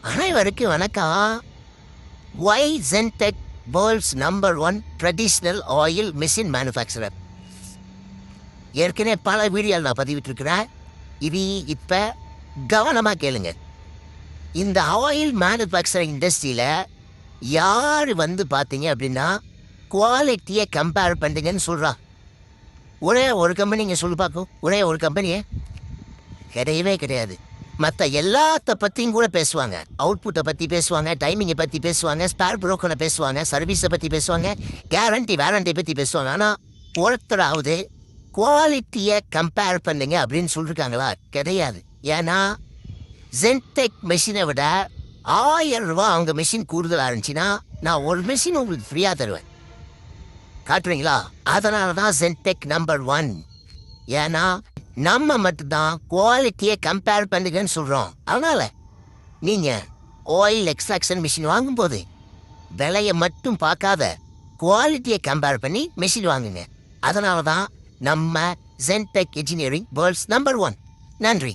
அனைவருக்கும் வணக்கம். Y Gentech world's number 1 traditional oil machine manufacturer. ஏற்கனவே பல வீடியோவில் நான் பதிவிட்டிருக்கிறேன். இது இப்போ கவனமாக கேளுங்க. இந்த ஆயில் மேனுஃபேக்சரிங் இண்டஸ்ட்ரியில் யார் பார்த்தீங்க அப்படின்னா குவாலிட்டியை கம்பேர் பண்ணுறீங்கன்னு சொல்கிறா. ஒரே ஒரு கம்பெனி இங்கே சொல்லி பார்க்கும். ஒரே ஒரு கம்பெனியே கிடையவே கிடையாது. மற்ற எல்லாத்த பற்றியும் கூட பேசுவாங்க. அவுட்புட்டை பற்றி பேசுவாங்க, டைமிங்கை பற்றி பேசுவாங்க, ஸ்பேர் புரோக்கரை பேசுவாங்க, சர்வீஸை பற்றி பேசுவாங்க, வாரண்டி பற்றி பேசுவாங்க. ஆனால் ஒருத்தராவது குவாலிட்டியை கம்பேர் பண்ணுங்க அப்படின்னு சொல்லியிருக்காங்களா? கிடையாது. ஏன்னா ஜென்டெக் மெஷினை விட 1000 ரூபா அவங்க மெஷின் கூடுதலாக இருந்துச்சுன்னா நான் ஒரு மெஷின் உங்களுக்கு ஃப்ரீயாக தருவேன். காட்டுறீங்களா? அதனால தான் ஜென்டெக் நம்பர் 1. ஏன்னா நம்ம மட்டும்தான் குவாலிட்டியை கம்பேர் பண்ணுங்கன்னு சொல்கிறோம். அதனால் நீங்கள் ஆயில் எக்ஸ்ட்ராக்ஷன் மிஷின் வாங்கும்போது விலையை மட்டும் பார்க்காத குவாலிட்டியை கம்பேர் பண்ணி மிஷின் வாங்குங்க. அதனால தான் நம்ம ஜென்டெக் இன்ஜினியரிங் வேர்ல்ட்ஸ் நம்பர் 1. நன்றி.